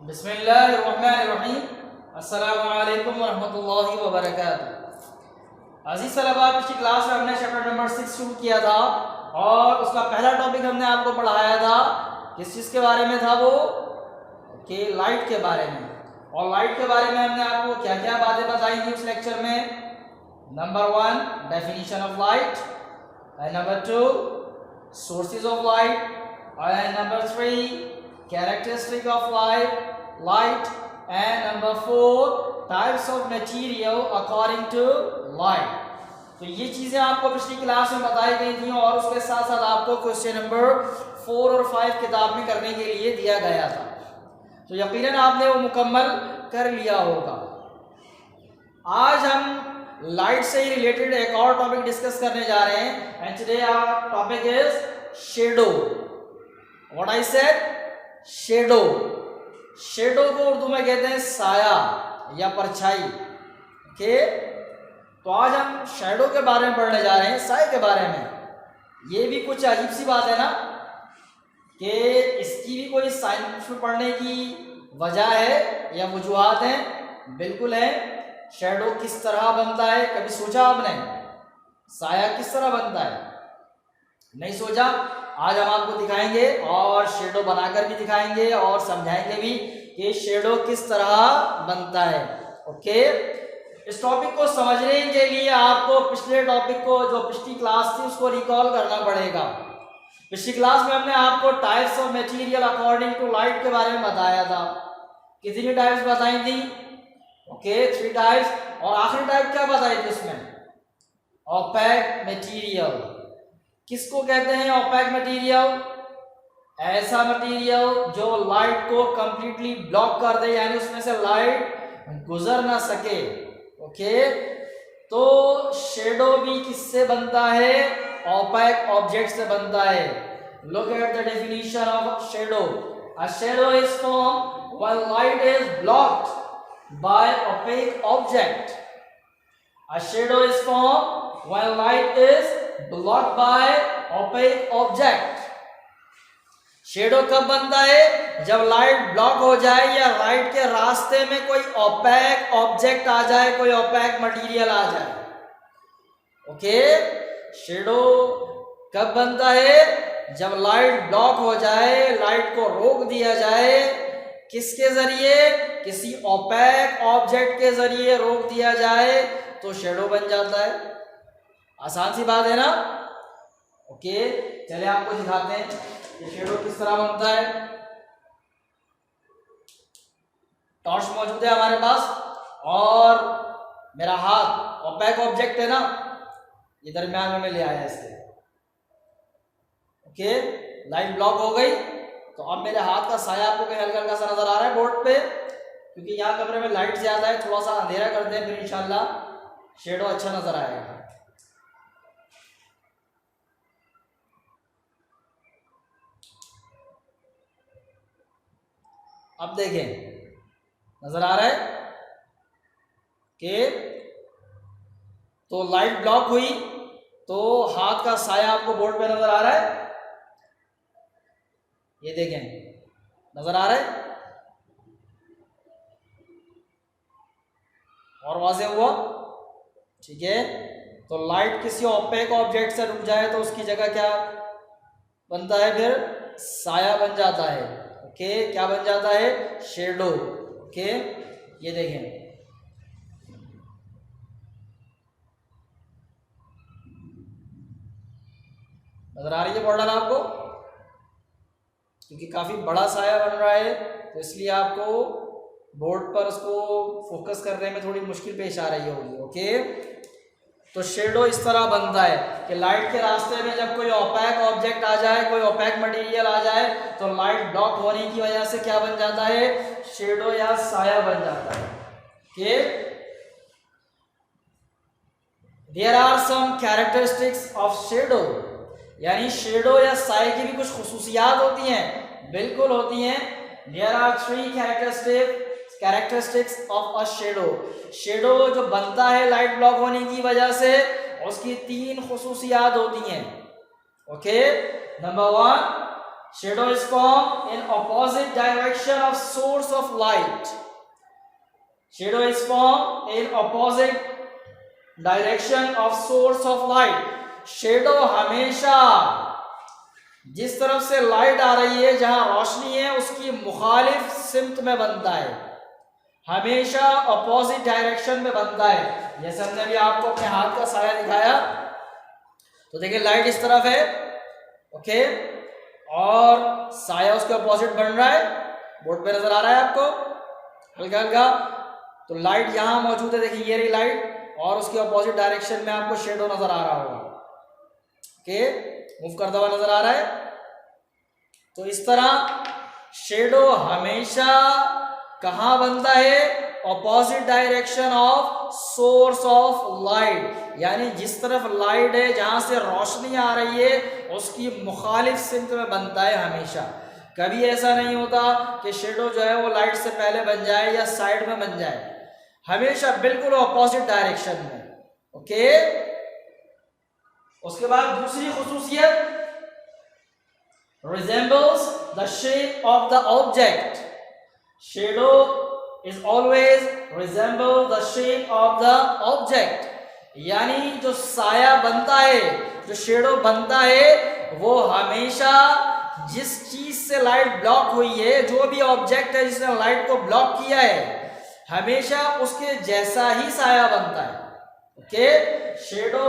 बिस्मिल्लाहिर्रहमानिर्रहीम। अस्सलामु अलैकुम वरहमतुल्लाहि वबरकातुहू। अजीज़ तलबा, पिछली क्लास में हमने चैप्टर नंबर 6 शुरू किया था और उसका पहला टॉपिक हमने आपको पढ़ाया था। किस चीज़ के बारे में था वो? कि लाइट के बारे में। और लाइट के बारे में हमने आपको क्या क्या बातें बताई थी उस लेक्चर में। Number 1 definition of light, and number 2 sources of light, and number 3 characteristic of light, and number 4 types of material according to light। तो ये चीजें आपको पिछली क्लास में बताई गई थी और उसके साथ साथ आपको क्वेश्चन नंबर 4 और 5 किताब में करने के लिए दिया गया था। तो यकीनन आपने वो मुकम्मल कर लिया होगा। आज हम लाइट से ही रिलेटेड एक और टॉपिक डिस्कस करने जा रहे हैं, and today our topic is shadow. What I said? Shadow. Shadow को उर्दू में कहते हैं साया या परछाई। ओके, तो आज हम शेडो के बारे में पढ़ने जा रहे हैं, साए के बारे में। ये भी कुछ अजीब सी बात है ना कि इसकी भी कोई साइंस में पढ़ने की वजह है या वजूहात हैं? बिल्कुल है। शेडो किस तरह बनता है, कभी सोचा आपने? साया किस तरह बनता है? नहीं सोचा? आज हम आपको दिखाएंगे और शेडो बनाकर भी दिखाएंगे और समझाएंगे भी कि शेडो किस तरह बनता है। ओके, इस टॉपिक को समझने के लिए आपको पिछले टॉपिक को, जो पिछली क्लास थी, उसको रिकॉल करना पड़ेगा। पिछली क्लास में हमने आपको types of material according to light के बारे में बताया था। कितनी टाइप्स बताई थी? Okay, 3 types. और आखिरी टाइप क्या बताई थी उसमें? Opaque material. किसको कहते हैं ओपेक मटेरियल? ऐसा मटेरियल जो लाइट को कंप्लीटली ब्लॉक कर दे, यानी उसमें से लाइट गुजर ना सके। ओके, तो शेडो भी किससे बनता है? ओपेक ऑब्जेक्ट से बनता है। Look at the definition of shadow. A shadow is formed when light is blocked by opaque object. A shadow is formed when light is blocked by opaque object। Shadow कब बनता है? जब light block हो जाए या light के रास्ते में कोई ओपेक ऑब्जेक्ट आ जाए, कोई ओपेक मटेरियल आ जाए। ओके, शेडो कब बनता है? जब लाइट ब्लॉक हो जाए, लाइट को रोक दिया जाए। किसके जरिए? किसी ओपेक ऑब्जेक्ट के जरिए रोक दिया जाए तो शेडो बन जाता है। आसान सी बात है ना? ओके, चलिए आपको दिखाते हैं कि शेडो किस तरह बनता है। टॉर्च मौजूद है हमारे पास और मेरा हाथ ओपेक ऑब्जेक्ट है ना, ये दरमियान में मैं ले आया इसके। ओके, लाइट ब्लॉक हो गई तो अब मेरे हाथ का साया आपको कहीं हल्का हल्का सा नजर आ रहा है बोर्ड पे, क्योंकि यहाँ कमरे में लाइट ज्यादा है। थोड़ा सा अंधेरा करते हैं, फिर इंशाल्लाह शेडो अच्छा नजर आएगा। अब देखें, नजर आ रहा है कि तो लाइट ब्लॉक हुई तो हाथ का साया आपको बोर्ड पे नजर आ रहा है। ये देखें, नजर आ रहा है और वाज़ेह हुआ? ठीक है, तो लाइट किसी ओपेक ऑब्जेक्ट से रुक जाए तो उसकी जगह क्या बनता है? फिर साया बन जाता है। ओके, क्या बन जाता है? शेडो। ओके, ये देखें, नजर आ रही है बॉर्डर आपको? क्योंकि काफी बड़ा साया बन रहा है तो इसलिए आपको बोर्ड पर उसको फोकस करने में थोड़ी मुश्किल पेश आ रही होगी। ओके, तो शेडो इस तरह बनता है कि लाइट के रास्ते में जब कोई ओपेक ऑब्जेक्ट आ जाए, कोई ओपेक मटेरियल आ जाए तो लाइट ब्लॉक होने की वजह से क्या बन जाता है? शेडो या साया बन जाता है। Okay, there are some characteristics of shadow, यानी शेडो या साए की भी कुछ खुसूसियात होती हैं। बिल्कुल होती हैं। There are 3 characteristics of a shadow. Shadow जो बनता है लाइट ब्लॉक होने की वजह से, उसकी 3 खुसूसियात होती हैं। Okay, number 1 Shadow is formed in opposite direction of source of light. Shadow is formed in opposite direction of source of light. Shadow हमेशा जिस तरफ से लाइट आ रही है, जहां रोशनी है, उसकी मुखालिफ सिमत में बनता है, हमेशा अपोजिट डायरेक्शन में बनता है। जैसे हमने अभी आपको अपने हाथ का साया दिखाया, तो देखिए लाइट इस तरफ है, ओके, और साया उसके अपोजिट बन रहा है, बोर्ड पे नजर आ रहा है आपको हल्का हल्का। तो लाइट यहां मौजूद है, देखिए ये रही लाइट, और उसके अपोजिट डायरेक्शन में आपको शेडो नजर आ रहा होगा, ओके, मूव करता हुआ नजर आ रहा है। तो इस तरह शेडो हमेशा कहां बनता है? Opposite direction of source of light, यानी जिस तरफ लाइट है, जहां से रोशनी आ रही है, उसकी मुखालिफ सिमत में बनता है हमेशा। कभी ऐसा नहीं होता कि शेडो जो है वो लाइट से पहले बन जाए या साइड में बन जाए, हमेशा बिल्कुल ऑपोजिट डायरेक्शन में, ओके। उसके बाद दूसरी खुसूसियत, resembles the shape of the object. Shadow is always resemble the shape of the object. यानी जो साया बनता है, जो शेडो बनता है, वो हमेशा जिस चीज से लाइट ब्लॉक हुई है, जो भी ऑब्जेक्ट है जिसने लाइट को ब्लॉक किया है, हमेशा उसके जैसा ही साया बनता है, okay. Shadow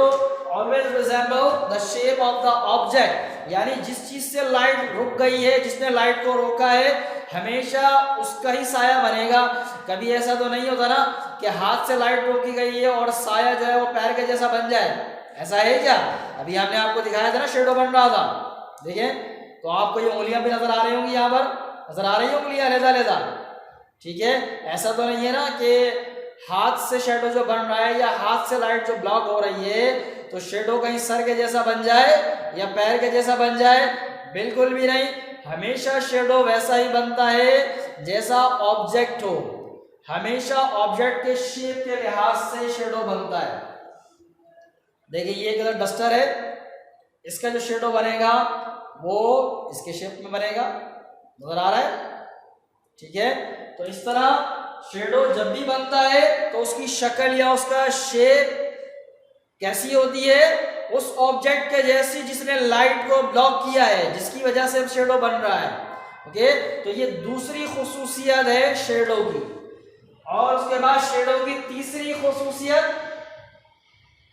always resemble the shape of the object, यानी जिस चीज से लाइट रुक गई है, जिसने लाइट को रोका है, हमेशा उसका ही साया बनेगा। कभी ऐसा तो नहीं होता ना कि हाथ से लाइट रोकी गई है और साया जो है वो पैर के जैसा बन जाए, ऐसा है क्या? अभी हमने आपको दिखाया था ना, शेडो बन रहा था, देखिए। तो आपको ये उंगलियां भी नजर आ रही होंगी, यहाँ पर नजर आ रही है उंगलियां अलग-अलग, ठीक है। ऐसा तो नहीं है ना कि हाथ से शेडो जो बन रहा है या हाथ से लाइट जो ब्लॉक हो रही है, तो शेडो कहीं सर के जैसा बन जाए या पैर के जैसा बन जाए, बिल्कुल भी नहीं। हमेशा शेडो वैसा ही बनता है जैसा ऑब्जेक्ट हो, हमेशा ऑब्जेक्ट के शेप के लिहाज से शेडो बनता है। देखिए ये एक डस्टर है, इसका जो शेडो बनेगा वो इसके शेप में बनेगा, नजर आ रहा है, ठीक है। तो इस तरह शेडो जब भी बनता है तो उसकी शक्ल या उसका शेप कैसी होती है? उस ऑब्जेक्ट के जैसी जिसने लाइट को ब्लॉक किया है, जिसकी वजह से शेडो बन रहा है, ओके। तो ये दूसरी खुसूसियत है शेडो की। और उसके बाद शेडो की तीसरी खुसूसियत,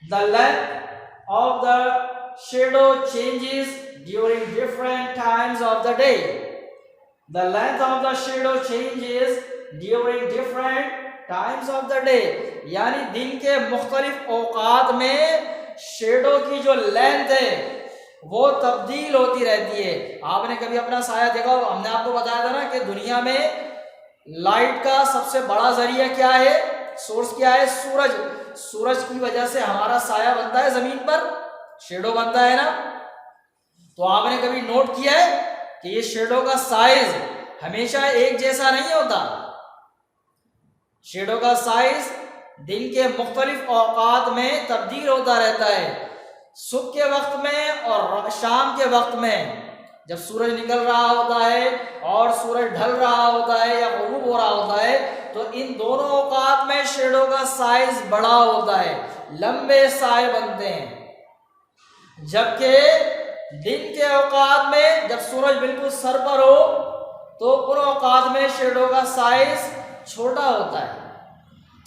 the length of the shadow changes during different times of the day. The length of the shadow changes during different times of the day, यानी दिन के मुख्तलिफ औकात में शेडो की जो लेंथ है वो तब्दील होती रहती है। आपने कभी अपना साया देखा? हमने आपको बताया था ना कि दुनिया में लाइट का सबसे बड़ा जरिया क्या है, सोर्स क्या है? सूरज। सूरज की वजह से हमारा साया बनता है जमीन पर, शेडो बनता है ना। तो आपने कभी नोट किया है कि ये शेडो का साइज हमेशा एक जैसा नहीं होता? शेडो का साइज दिन के मुख्तलिफ औकात में तब्दील होता रहता है। सुबह के वक्त में और शाम के वक्त में, जब सूरज निकल रहा होता है और सूरज ढल रहा होता है या गुरूब हो रहा होता है, तो इन दोनों औकात में शेडो का साइज बड़ा होता है, लंबे साए बनते हैं। जबकि दिन के औकात में जब सूरज बिल्कुल सर पर हो, तो उन औकात में शेडो का साइज छोटा होता है,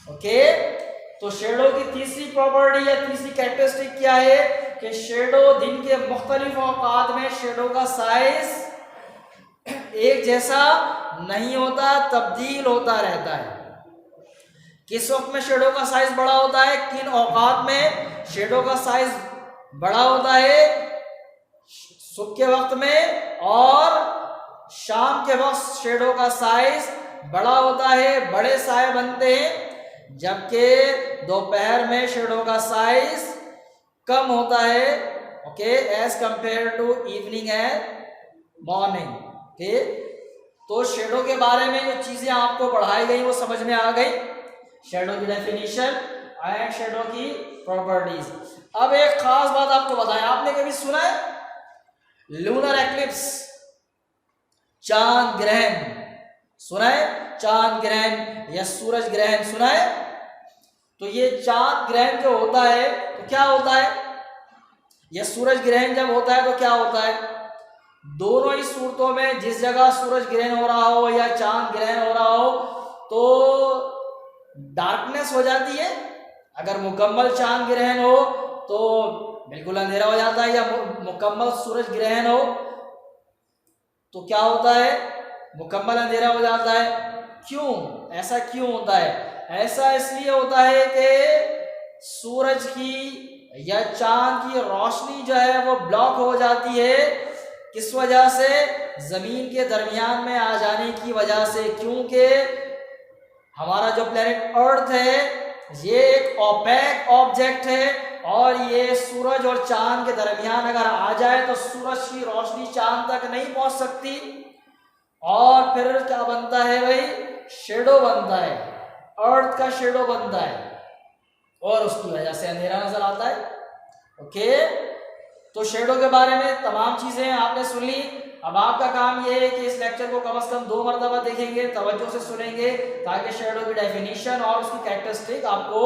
ओके। तो शेडो की तीसरी प्रॉपर्टी या तीसरी कैरेक्टरिस्टिक क्या है कि शेडो दिन के मुख्तलिफ औकात में शेडो का साइज एक जैसा नहीं होता, तब्दील होता रहता है। किस वक्त में शेडो का साइज बड़ा होता है, किन औकात में शेडो का साइज बड़ा होता है? सुबह के वक्त में और शाम के वक्त शेडो का साइज बड़ा होता है, बड़े साए बनते हैं। जबकि दोपहर में शेडो का साइज कम होता है, okay, as compare to evening and morning, okay. तो शेडो के बारे में जो चीजें आपको पढ़ाई गई वो समझ में आ गई, शेडो की डेफिनेशन एंड शेडो की प्रॉपर्टीज। अब एक खास बात आपको बताएं, आपने कभी सुना है लूनर एक्लिप्स? चांद ग्रहण सुना है, चांद ग्रहण या सूरज ग्रहण सुना है। तो ये चांद ग्रहण जो होता है तो क्या होता है, या सूरज ग्रहण जब होता है तो क्या होता है, दोनों ही सूरतों में जिस जगह सूरज ग्रहण हो रहा हो या चांद ग्रहण हो रहा हो तो डार्कनेस हो जाती है। अगर मुकम्मल चांद ग्रहण हो तो बिल्कुल अंधेरा हो जाता है, या मुकम्मल सूरज ग्रहण हो तो क्या होता है, मुकम्मल अंधेरा हो जाता है। क्यों, ऐसा क्यों होता है? ऐसा इसलिए होता है कि सूरज की या चांद की रोशनी जो है वो ब्लॉक हो जाती है। किस वजह से? जमीन के दरमियान में आ जाने की वजह से। क्योंकि हमारा जो प्लेनेट अर्थ है ये एक ओपेक ऑब्जेक्ट है और ये सूरज और चांद के दरमियान अगर आ जाए तो सूरज की रोशनी चांद तक नहीं पहुंच सकती और फिर क्या बनता है भाई, शेडो बनता है, अर्थ का शेडो बनता है और उसकी वजह से अंधेरा नजर आता है। ओके, तो शेडो के बारे में तमाम चीजें आपने सुन ली। अब आपका काम ये है कि इस लेक्चर को कम से कम 2 मरतबा देखेंगे, तवज्जो से सुनेंगे ताकि शेडो की डेफिनेशन और उसकी कैरेक्टरिस्टिक आपको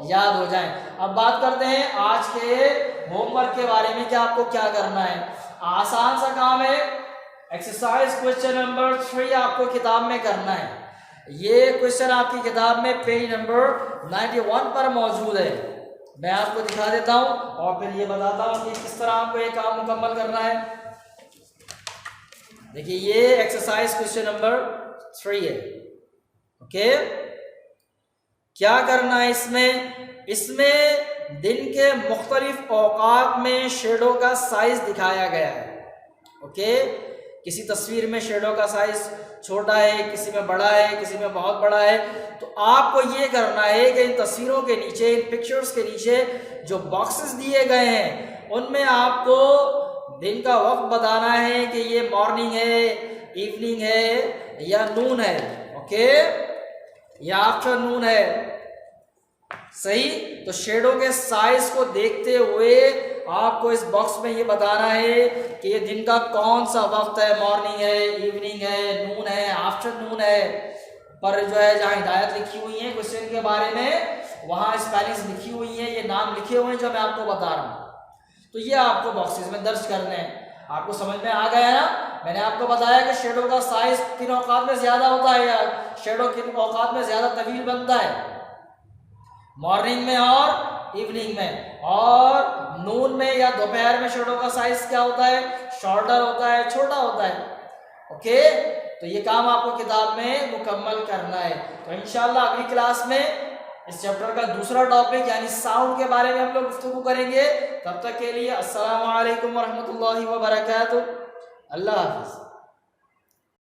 याद हो जाए। अब बात करते हैं आज के होमवर्क के बारे में कि आपको क्या करना है। आसान सा काम है, एक्सरसाइज क्वेश्चन नंबर 3 आपको किताब में करना है। ये क्वेश्चन आपकी किताब में पेज नंबर 91 पर मौजूद है। मैं आपको दिखा देता हूं और फिर ये बताता हूं कि किस तरह आपको ये काम मुकम्मल करना है। देखिए ये एक्सरसाइज क्वेश्चन नंबर 3 है। ओके, क्या करना है इसमें? इसमें दिन के मुख्तलिफ औकात में शेडो का साइज दिखाया गया है। ओके, किसी तस्वीर में शेडो का साइज छोटा है, किसी में बड़ा है, किसी में बहुत बड़ा है। तो आपको ये करना है कि इन तस्वीरों के नीचे, इन पिक्चर्स के नीचे जो बॉक्सेस दिए गए हैं उनमें आपको दिन का वक्त बताना है कि ये मॉर्निंग है, इवनिंग है या नून है। ओके, या आफ्टरनून है। सही, तो शेडो के साइज को देखते हुए आपको इस बॉक्स में ये बताना है कि ये दिन का कौन सा वक्त है, मॉर्निंग है, इवनिंग है, नून है, आफ्टरनून है। पर जो है जहाँ हिदायत लिखी हुई है क्वेश्चन के बारे में वहाँ स्पेलिंग्स लिखी हुई है, ये नाम लिखे हुए हैं जो मैं आपको बता रहा हूँ। तो ये आपको बॉक्सेस में दर्ज करने हैं। आपको समझ में आ गया ना? मैंने आपको बताया कि शेडो का साइज किन औकात में ज्यादा होता है या शेडो किन औकात में ज्यादा तवील बनता है, मॉर्निंग में और इवनिंग में। और नून में या दोपहर में शेडो का साइज क्या होता है, शॉर्टर होता है, छोटा होता है। ओके, तो ये काम आपको किताब में मुकम्मल करना है। तो इंशाल्लाह अगली क्लास में इस चैप्टर का दूसरा टॉपिक यानी साउंड के बारे में हम लोग गुफ्तगू करेंगे। तब तक के लिए अस्सलामु अलैकुम वरहमतुल्लाहि वबरकातुहू। अल्लाह हाफिज़।